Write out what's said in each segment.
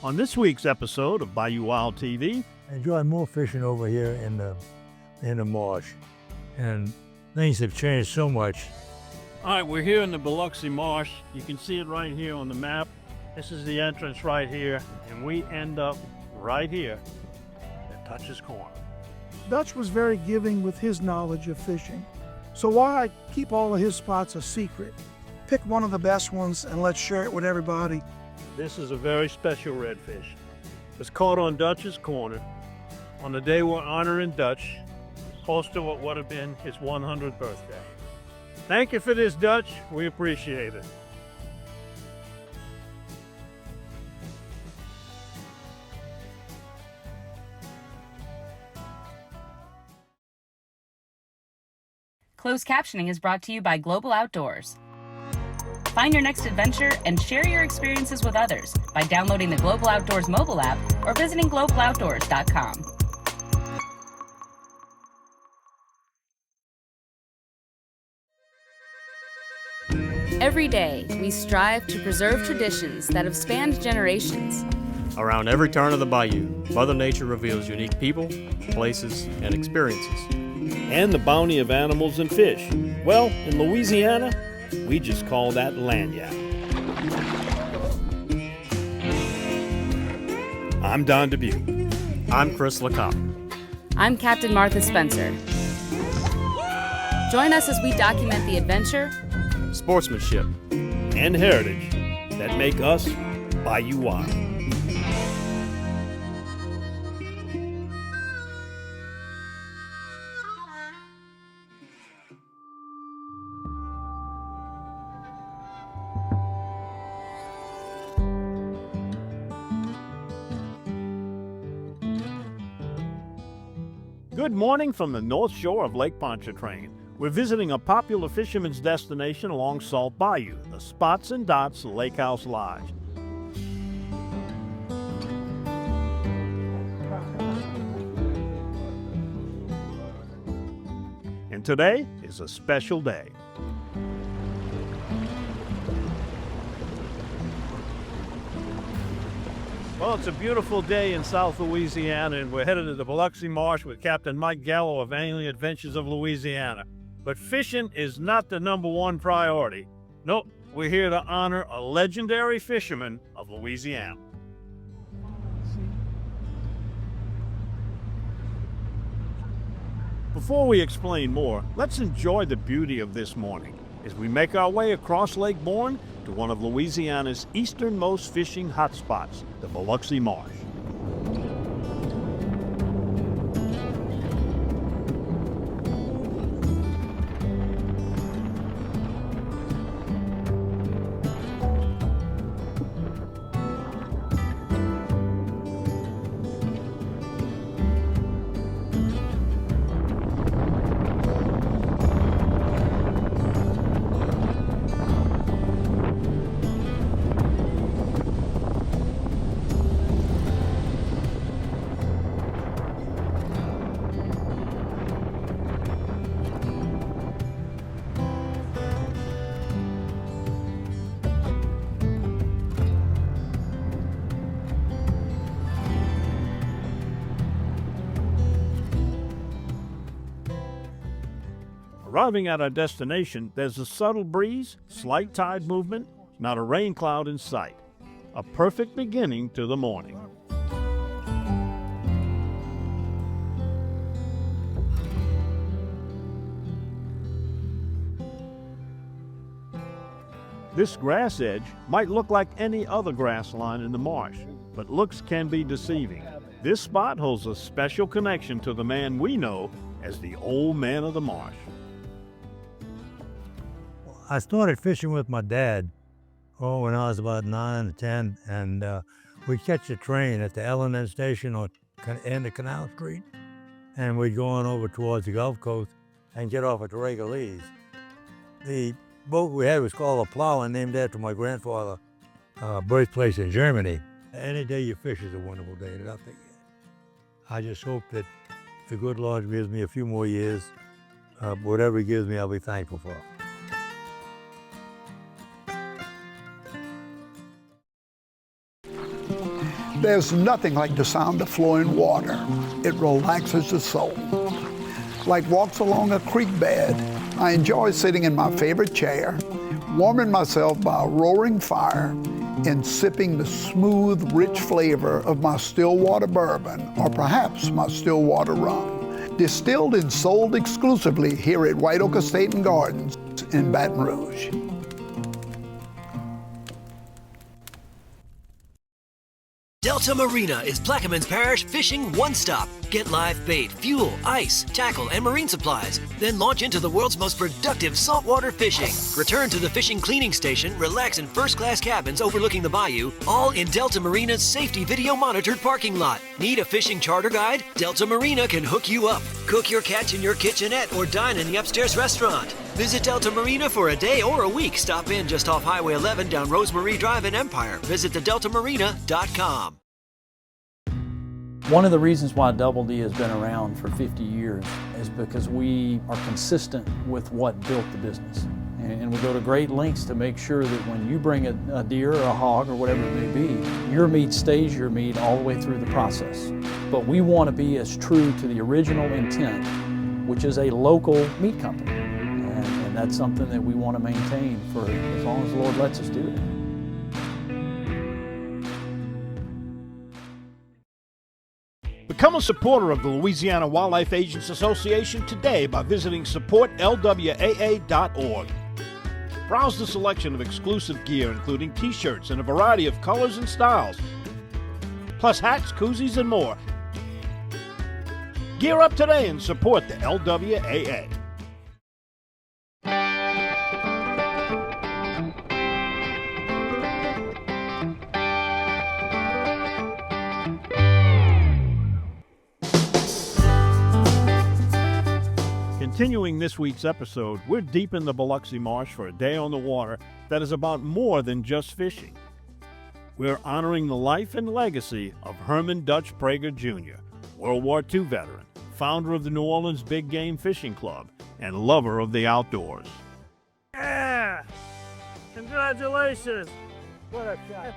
On this week's episode of Bayou TV, I enjoy more fishing over here in the marsh, and things have changed so much. all right, we're here in the Biloxi Marsh. You can see it right here on the map. This is the entrance right here, and we end up right here at Dutch's Corner. Dutch was very giving with his knowledge of fishing. So why keep all of his spots a secret? Pick one of the best ones and let's share it with everybody. This is a very special redfish. It was caught on Dutch's Corner on the day we're honoring Dutch, close to what would have been his 100th birthday. Thank you for this, Dutch. We appreciate it. Closed captioning is brought to you by Global Outdoors. Find your next adventure and share your experiences with others by downloading the Global Outdoors mobile app or visiting globaloutdoors.com. Every day, we strive to preserve traditions that have spanned generations. Around every turn of the bayou, Mother Nature reveals unique people, places, and experiences. And the bounty of animals and fish. Well, in Louisiana, we just call that lagniappe. I'm Don Dubuque. I'm Chris LeCoq. I'm Captain Martha Spencer. Join us as we document the adventure, Sportsmanship, And heritage that make us Bayou Wild. Good morning from the north shore of Lake Pontchartrain. We're visiting a popular fisherman's destination along Salt Bayou, the Spots and Dots Lake House Lodge. And today is a special day. Well, it's a beautiful day in South Louisiana, and we're headed to the Biloxi Marsh with Captain Mike Gallo of Angling Adventures of Louisiana. But fishing is not the #1 priority. Nope, we're here to honor a legendary fisherman of Louisiana. Before we explain more, let's enjoy the beauty of this morning as we make our way across Lake Borgne to one of Louisiana's easternmost fishing hotspots, the Biloxi Marsh. Arriving at our destination, there's a subtle breeze, slight tide movement, not a rain cloud in sight. A perfect beginning to the morning. This grass edge might look like any other grass line in the marsh, but looks can be deceiving. This spot holds a special connection to the man we know as the Old Man of the Marsh. I started fishing with my dad, when I was about 9 or 10, and we'd catch a train at the L&N station on end of Canal Street, and we'd go on over towards the Gulf Coast and get off at the Regalese. The boat we had was called a plow, named after my grandfather's birthplace in Germany. Any day you fish is a wonderful day, nothing. I just hope that the good Lord gives me a few more years. Whatever he gives me, I'll be thankful for. There's nothing like the sound of flowing water. It relaxes the soul. Like walks along a creek bed, I enjoy sitting in my favorite chair, warming myself by a roaring fire, and sipping the smooth, rich flavor of my Stillwater bourbon, or perhaps my Stillwater rum, distilled and sold exclusively here at White Oak Estate and Gardens in Baton Rouge. Delta Marina is Plaquemines Parish fishing one-stop. Get live bait, fuel, ice, tackle, and marine supplies. Then launch into the world's most productive saltwater fishing. Return to the fishing cleaning station, relax in first-class cabins overlooking the bayou, all in Delta Marina's safety video-monitored parking lot. Need a fishing charter guide? Delta Marina can hook you up. Cook your catch in your kitchenette or dine in the upstairs restaurant. Visit Delta Marina for a day or a week. Stop in just off Highway 11 down Rosemarie Drive in Empire. Visit thedeltamarina.com. One of the reasons why Double D has been around for 50 years is because we are consistent with what built the business. And we go to great lengths to make sure that when you bring a deer or a hog or whatever it may be, your meat stays your meat all the way through the process. But we want to be as true to the original intent, which is a local meat company. And that's something that we want to maintain for as long as the Lord lets us do it. Become a supporter of the Louisiana Wildlife Agents Association today by visiting supportlwaa.org. Browse the selection of exclusive gear, including t-shirts in a variety of colors and styles, plus hats, koozies, and more. Gear up today and support the LWAA. Continuing this week's episode, we're deep in the Biloxi Marsh for a day on the water that is about more than just fishing. We're honoring the life and legacy of Herman Dutch Prager Jr., World War II veteran, founder of the New Orleans Big Game Fishing Club, and lover of the outdoors. Yeah! Congratulations! What a shot.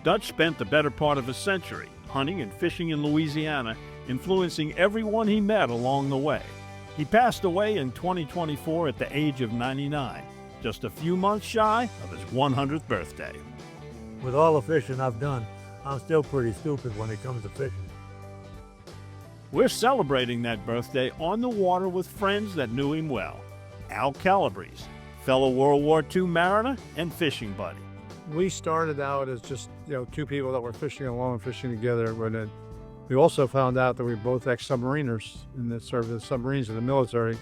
Dutch spent the better part of a century hunting and fishing in Louisiana, influencing everyone he met along the way. He passed away in 2024 at the age of 99, just a few months shy of his 100th birthday. With all the fishing I've done, I'm still pretty stupid when it comes to fishing. We're celebrating that birthday on the water with friends that knew him well. Al Calabrese, fellow World War II mariner and fishing buddy. We started out as just, two people that were fishing along, fishing together. But we also found out that we were both ex-submariners and that served as submarines in the military.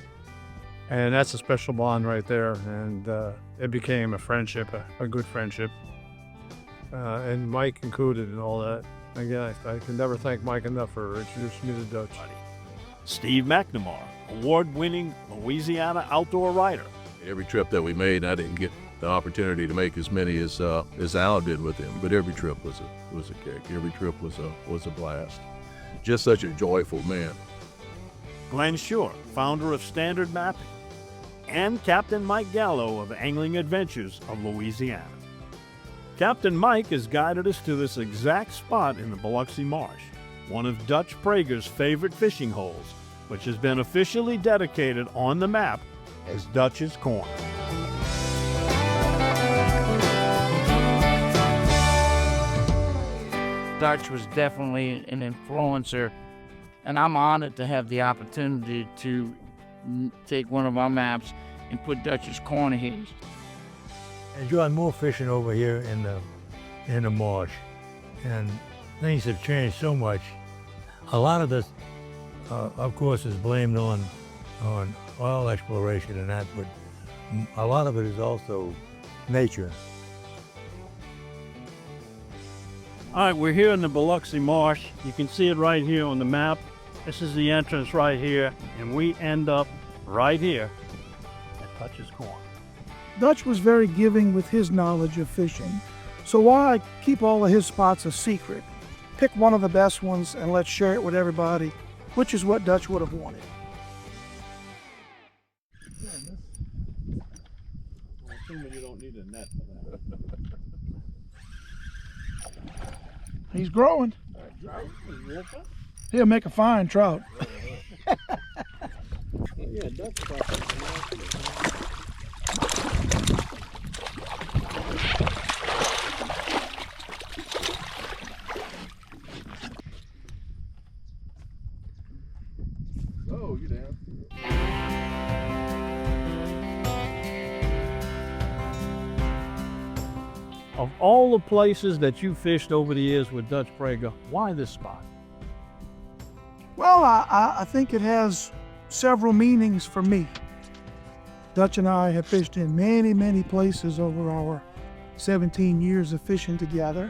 And that's a special bond right there. And it became a friendship, a good friendship. And Mike included and all that. Again, I can never thank Mike enough for introducing me to Dutch. Steve McNamara, award-winning Louisiana outdoor writer. Every trip that we made, I didn't get the opportunity to make as many as Al did with him, but every trip was a kick. Every trip was a blast. Just such a joyful man. Glenn Shore, founder of Standard Mapping, and Captain Mike Gallo of Angling Adventures of Louisiana. Captain Mike has guided us to this exact spot in the Biloxi Marsh, one of Dutch Prager's favorite fishing holes, which has been officially dedicated on the map as Dutch's Corner. Dutch was definitely an influencer, and I'm honored to have the opportunity to take one of our maps and put Dutch's Corner here. Enjoy more fishing over here in the marsh, and things have changed so much. A lot of this, of course, is blamed on oil exploration and that, but a lot of it is also nature. All right, we're here in the Biloxi Marsh. You can see it right here on the map. This is the entrance right here, and we end up right here at Dutch's Corner. Dutch was very giving with his knowledge of fishing. So why keep all of his spots a secret? Pick one of the best ones and let's share it with everybody, which is what Dutch would have wanted. I'm assuming you don't need a net for that. He's growing. He'll make a fine trout. Yeah, Dutch Prager. Oh, you down? Of all the places that you fished over the years with Dutch Prager, why this spot? Well, I think it has several meanings for me. Dutch and I have fished in many, many places over our 17 years of fishing together.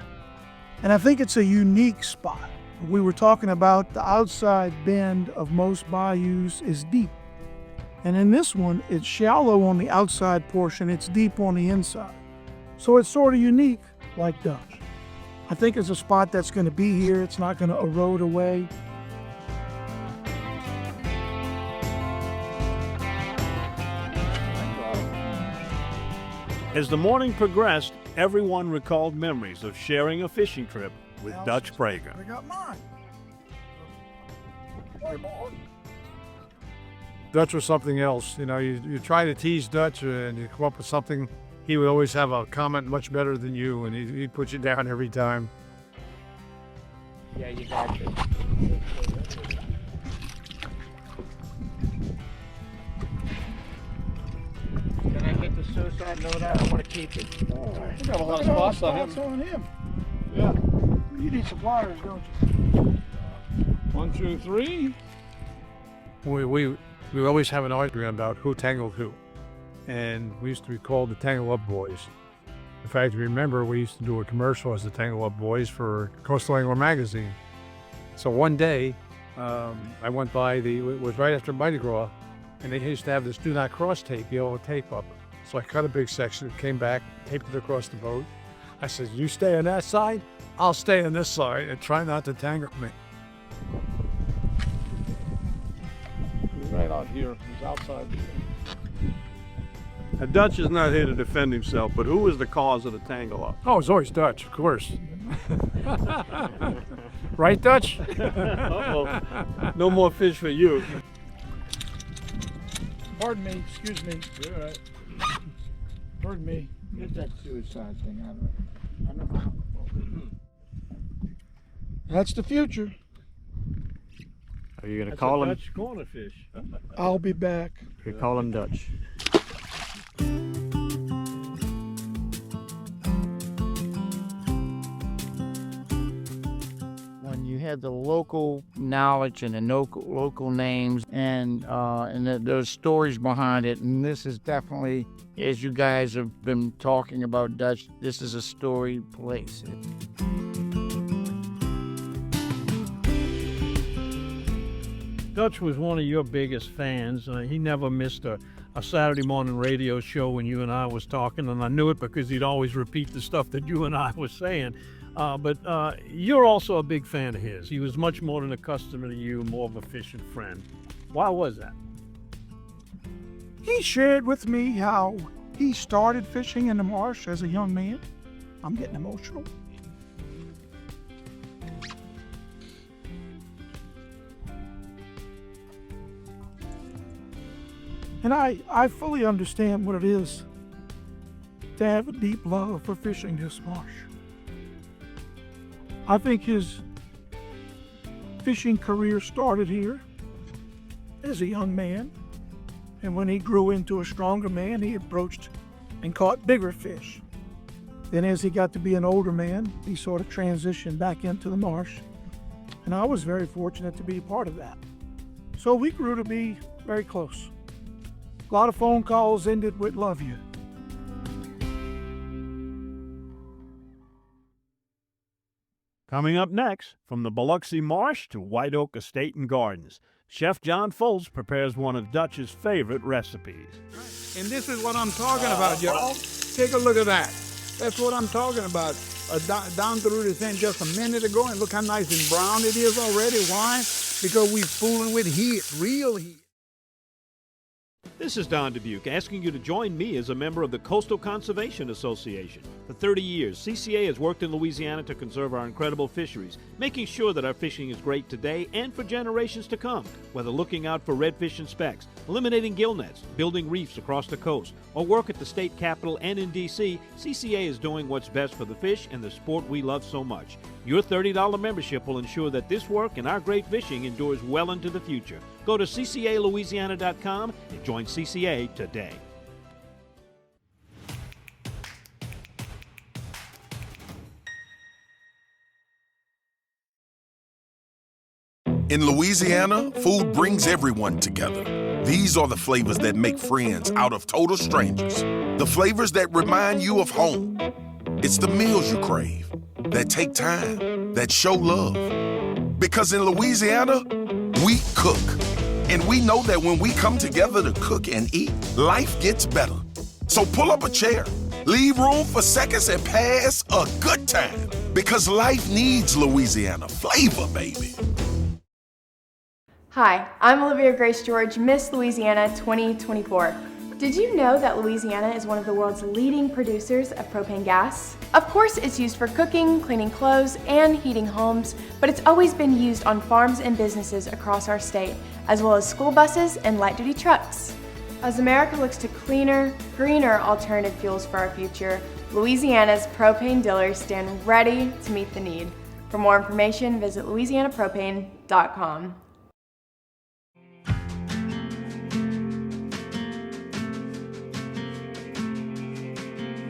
And I think it's a unique spot. We were talking about the outside bend of most bayous is deep. And in this one, it's shallow on the outside portion, it's deep on the inside. So it's sort of unique like Dutch. I think it's a spot that's going to be here. It's not going to erode away. As the morning progressed, everyone recalled memories of sharing a fishing trip with Dutch Prager. I got mine. Dutch was something else. You know, you try to tease Dutch and you come up with something. He would always have a comment much better than you, and he'd put you down every time. Yeah, you got to. Can I get the suicide note out? I want to keep it. We got a lot of spots on him. Yeah. You need some pliers, don't you? 1, 2, 3. We always have an argument about who tangled who. And we used to be called the Tangle Up Boys. In fact, remember, we used to do a commercial as the Tangle Up Boys for Coastal Angler magazine. So one day, I went by it was right after Mardi Gras, and they used to have this do not cross tape, yellow tape up. So I cut a big section, came back, taped it across the boat. I said, you stay on that side, I'll stay on this side, and try not to tangle me. Right out here, he's outside. Now, Dutch is not here to defend himself, but who was the cause of the tangle-up? Oh, it's always Dutch, of course. Right, Dutch? Uh-oh. No more fish for you. Pardon me, excuse me. You're all right. Pardon me. Get that suicide thing out of it. That's the future. Are you going to That's call a him? Dutch corner fish. I'll be back. You call him Dutch. When you had the local knowledge and the local names and those stories behind it, and this is definitely, as you guys have been talking about Dutch, this is a storied place. Dutch was one of your biggest fans. He never missed a Saturday morning radio show when you and I was talking, and I knew it because he'd always repeat the stuff that you and I was saying. But you're also a big fan of his. He was much more than a customer to you, more of a fishing friend. Why was that? He shared with me how he started fishing in the marsh as a young man. I'm getting emotional. And I fully understand what it is to have a deep love for fishing this marsh. I think his fishing career started here as a young man, and when he grew into a stronger man, he approached and caught bigger fish. Then as he got to be an older man, he sort of transitioned back into the marsh, and I was very fortunate to be a part of that. So we grew to be very close. A lot of phone calls ended with "love you." Coming up next, from the Biloxi Marsh to White Oak Estate and Gardens, Chef John Foltz prepares one of Dutch's favorite recipes. And this is what I'm talking about, y'all. Take a look at that. That's what I'm talking about. Down through this thing just a minute ago, and look how nice and brown it is already. Why? Because we fooling with heat, real heat. This is Don Dubuque asking you to join me as a member of the Coastal Conservation Association. For 30 years, CCA has worked in Louisiana to conserve our incredible fisheries, making sure that our fishing is great today and for generations to come. Whether looking out for redfish and specks, eliminating gill nets, building reefs across the coast, or work at the state capitol and in D.C., CCA is doing what's best for the fish and the sport we love so much. Your $30 membership will ensure that this work and our great fishing endures well into the future. Go to ccalouisiana.com and join CCA today. In Louisiana, food brings everyone together. These are the flavors that make friends out of total strangers. The flavors that remind you of home. It's the meals you crave, that take time, that show love. Because in Louisiana, we cook. And we know that when we come together to cook and eat, life gets better. So pull up a chair, leave room for seconds, and pass a good time. Because life needs Louisiana flavor, baby. Hi, I'm Olivia Grace George, Miss Louisiana 2024. Did you know that Louisiana is one of the world's leading producers of propane gas? Of course, it's used for cooking, cleaning clothes, and heating homes, but it's always been used on farms and businesses across our state, as well as school buses and light-duty trucks. As America looks to cleaner, greener alternative fuels for our future, Louisiana's propane dealers stand ready to meet the need. For more information, visit louisianapropane.com.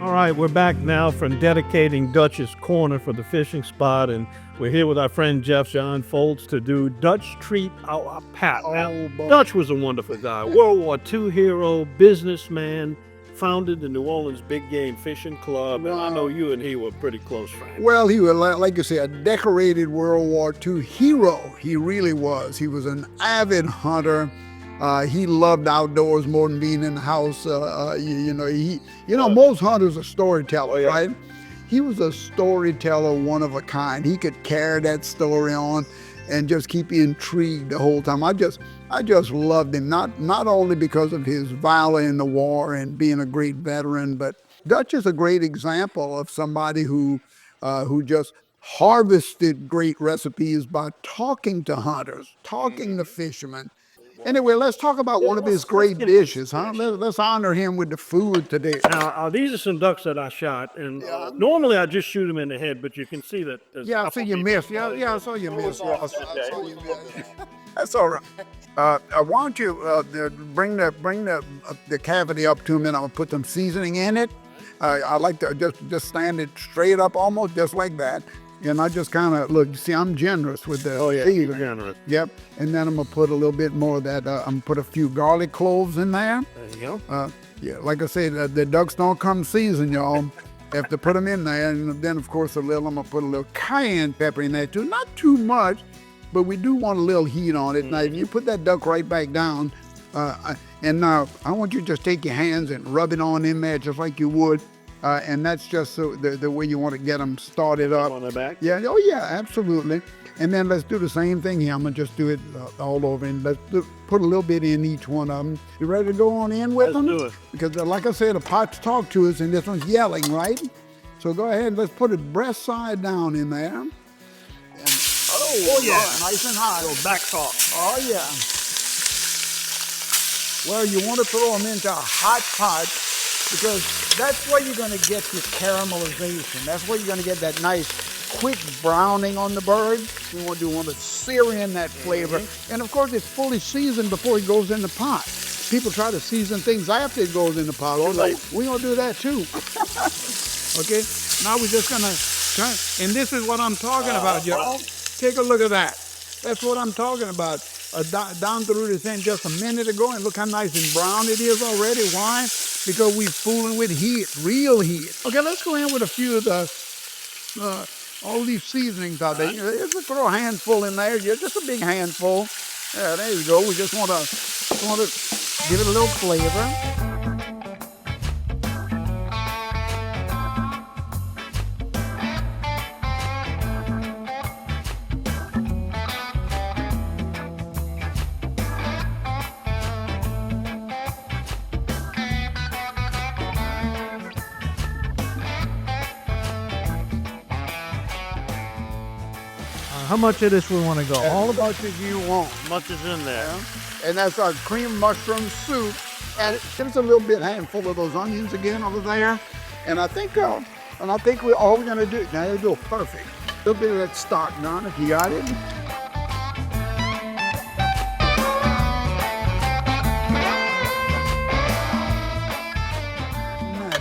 All right, we're back now from dedicating Dutch's Corner for the fishing spot, and we're here with our friend Jeff John Foltz to do Dutch Treat Our Pat. Now, Dutch was a wonderful guy, World War II hero, businessman, founded the New Orleans Big Game Fishing Club, and I know you and he were pretty close friends. Well, he was, like you say, a decorated World War II hero. He really was. He was an avid hunter. He loved outdoors more than being in the house. Most hunters are storytellers, right? He was a storyteller, one of a kind. He could carry that story on and just keep you intrigued the whole time. I just loved him, not only because of his valor in the war and being a great veteran, but Dutch is a great example of somebody who just harvested great recipes by talking to hunters, talking to fishermen. Anyway, let's talk about one of his great dishes, huh? Let's honor him with the food today. Now, these are some ducks that I shot, and normally I just shoot them in the head, but you can see that. Yeah, I see you missed. Yeah, I saw you miss. That's all right. Why don't you bring the cavity up to me, and I'll put some seasoning in it. I like to just stand it straight up, almost just like that. And I just kind of, look, you see, I'm generous with the seasoning. You're generous. Yep. And then I'm going to put a little bit more of that, I'm going to put a few garlic cloves in there. There you go. Like I said, the ducks don't come seasoned, y'all. Have to put them in there. And then, of course, I'm going to put a little cayenne pepper in there, too. Not too much, but we do want a little heat on it. Now, if you put that duck right back down, and now I want you to just take your hands and rub it on in there just like you would. And that's just so the way you want to get them started up. On the back? Yeah, absolutely. And then let's do the same thing here. I'm going to just do it all over. And let's put a little bit in each one of them. You ready to go on in with them? Let's do it. Because like I said, the pots talk to us and this one's yelling, right? So go ahead, let's put it breast side down in there. And, nice and hot. So back top. Oh, yeah. Well, you want to throw them into a hot pot because that's where you're going to get your caramelization. That's where you're going to get that nice, quick browning on the bird. We want to sear in that flavor. And of course, it's fully seasoned before it goes in the pot. People try to season things after it goes in the pot. Oh, no, we're going to do that too. Okay, now we're just going to turn. And this is what I'm talking about, y'all. Take a look at that. That's what I'm talking about. Down through this thing just a minute ago, and look how nice and brown it is already. Why? Because we're fooling with heat, real heat. Okay, let's go in with a few of the all these seasonings out there. Just throw a handful in there. Yeah, just a big handful. Yeah, there you go. We just want to give it a little flavor. How much of this we want to go? All as much as you want. Much is in there. Yeah. And that's our cream mushroom soup. And there's a little bit handful of those onions again over there. And I think all we're gonna do, now they go perfect. A little bit of that stock, Don, if you got it.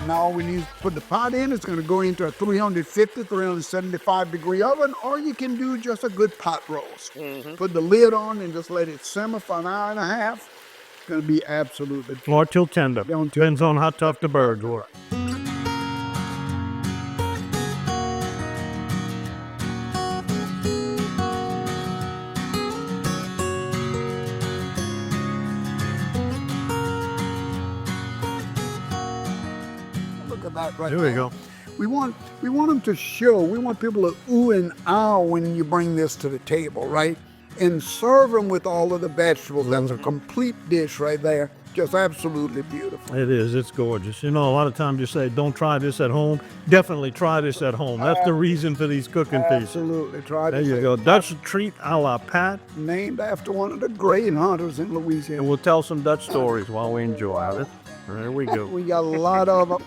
Now all we need is put the pot in. It's going to go into a 350, 375 degree oven, or you can do just a good pot roast. Put the lid on and just let it simmer for an hour and a half. It's going to be absolutely Or till tender. Depends on how tough the birds were. Right Here we go. We want them to show. We want people to ooh and ah when you bring this to the table, right? And serve them with all of the vegetables. That's a complete dish right there. Just absolutely beautiful. It is. It's gorgeous. You know, a lot of times you say, don't try this at home. Definitely try this at home. That's the reason for these cooking pieces. Absolutely. Try There this. you go. Dutch treat a la Pat. Named after one of the great hunters in Louisiana. And we'll tell some Dutch stories while we enjoy it. There we go. We got a lot of them.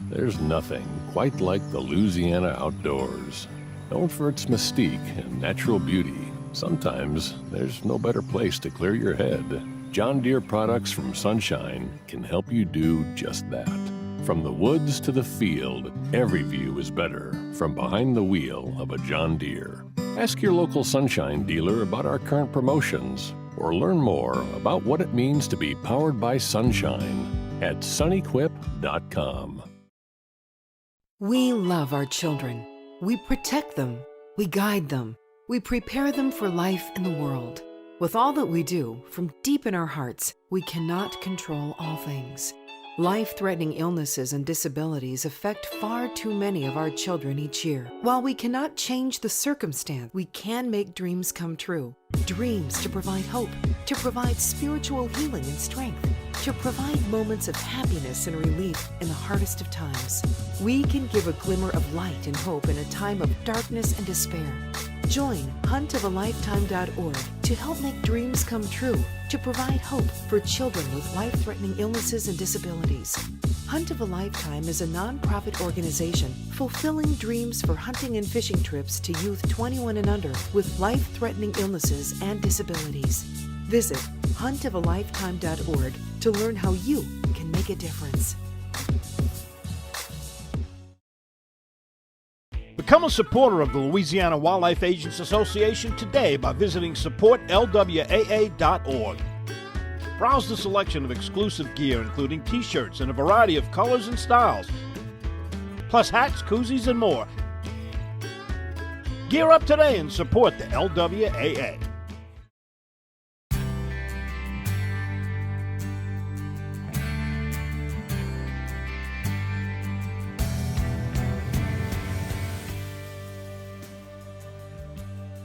There's nothing quite like the Louisiana outdoors. Known for its mystique and natural beauty, sometimes there's no better place to clear your head. John Deere products from Sunshine can help you do just that. From the woods to the field, every view is better from behind the wheel of a John Deere. Ask your local Sunshine dealer about our current promotions or learn more about what it means to be powered by Sunshine at sunequip.com. We love our children. We protect them. We guide them. We prepare them for life in the world. With all that we do, from deep in our hearts, we cannot control all things. Life-threatening illnesses and disabilities affect far too many of our children each year. While we cannot change the circumstance, we can make dreams come true. Dreams to provide hope, to provide spiritual healing and strength, to provide moments of happiness and relief in the hardest of times. We can give a glimmer of light and hope in a time of darkness and despair. Join huntofalifetime.org to help make dreams come true, to provide hope for children with life-threatening illnesses and disabilities. Hunt of a Lifetime is a nonprofit organization fulfilling dreams for hunting and fishing trips to youth 21 and under with life-threatening illnesses and disabilities. Visit huntofalifetime.org to learn how you can make a difference. Become a supporter of the Louisiana Wildlife Agents Association today by visiting supportlwaa.org. Browse the selection of exclusive gear, including t-shirts in a variety of colors and styles, plus hats, koozies, and more. Gear up today and support the LWAA.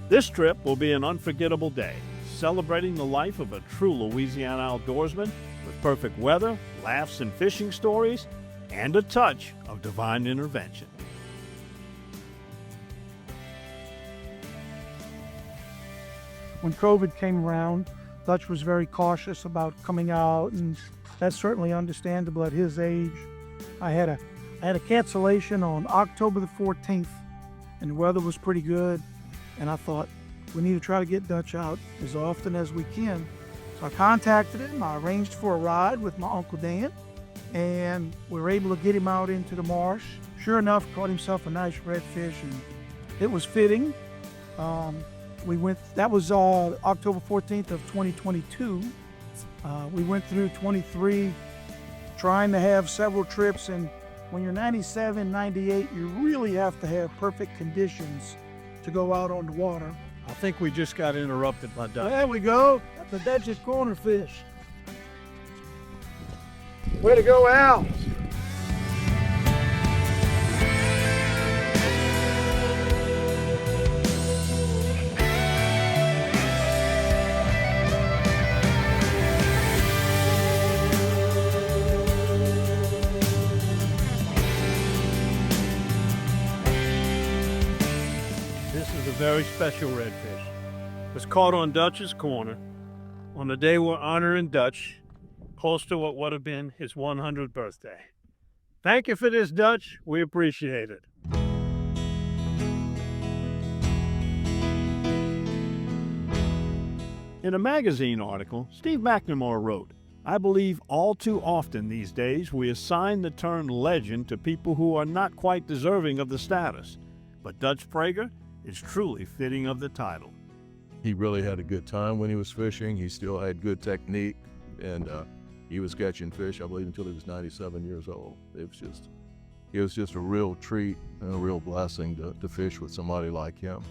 This trip will be an unforgettable day, celebrating the life of a true Louisiana outdoorsman with perfect weather, laughs and fishing stories, and a touch of divine intervention. When COVID came around, Dutch was very cautious about coming out, and that's certainly understandable at his age. I had a cancellation on October the 14th, and the weather was pretty good. And I thought, we need to try to get Dutch out as often as we can. So I contacted him, I arranged for a ride with my Uncle Dan, and we were able to get him out into the marsh. Sure enough, caught himself a nice redfish, and it was fitting. That was October 14th of 2022. We went through 23, trying to have several trips, and when you're 97, 98, you really have to have perfect conditions to go out on the water. I think we just got interrupted by Dutch. There we go. That's a Dutch's corner fish. Way to go, Al. very special redfish was caught on Dutch's Corner on the day we're honoring Dutch, close to what would have been his 100th birthday. Thank you for this, Dutch. We appreciate it. In a magazine article, Steve McNamara wrote, "I believe all too often these days we assign the term legend to people who are not quite deserving of the status. But Dutch Prager is truly fitting of the title." He really had a good time when he was fishing. He still had good technique, and he was catching fish, I believe, until he was 97 years old. It was just a real treat and a real blessing to fish with somebody like him.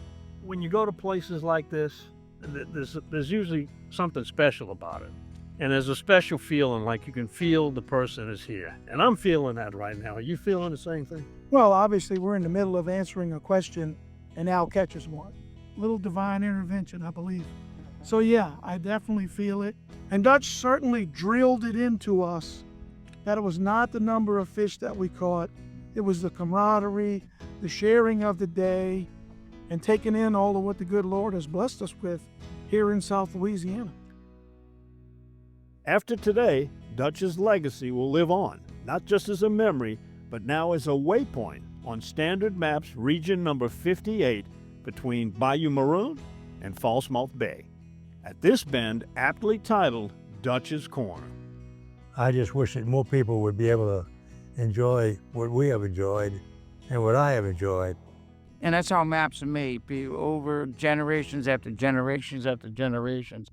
When you go to places like this, there's usually something special about it. And there's a special feeling, like you can feel the person is here. And I'm feeling that right now. Are you feeling the same thing? Well, obviously, we're in the middle of answering a question, and Al catches one. Little divine intervention, I believe. So yeah, I definitely feel it. And Dutch certainly drilled it into us that it was not the number of fish that we caught. It was the camaraderie, the sharing of the day, and taking in all of what the good Lord has blessed us with here in South Louisiana. After today, Dutch's legacy will live on, not just as a memory, but now as a waypoint on Standard Maps region number 58 between Bayou Maroon and Falsemouth Bay, at this bend aptly titled Dutch's Corner. I just wish that more people would be able to enjoy what we have enjoyed and what I have enjoyed. And that's how maps are made, over generations after generations after generations.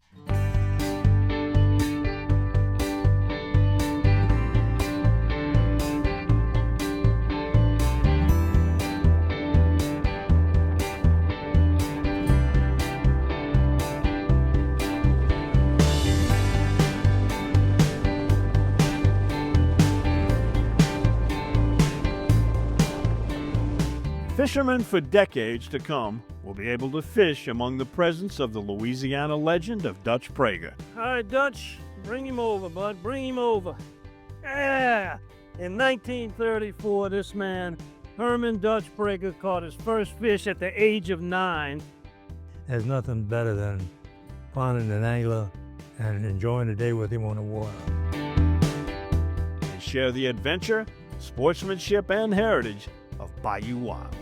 Fishermen for decades to come will be able to fish among the presence of the Louisiana legend of Dutch Prager. All right, Dutch, bring him over, bud. Bring him over. Yeah! In 1934, this man, Herman Dutch Prager, caught his first fish at the age of 9. There's nothing better than finding an angler and enjoying the day with him on the water. And share the adventure, sportsmanship, and heritage of Bayou Wild.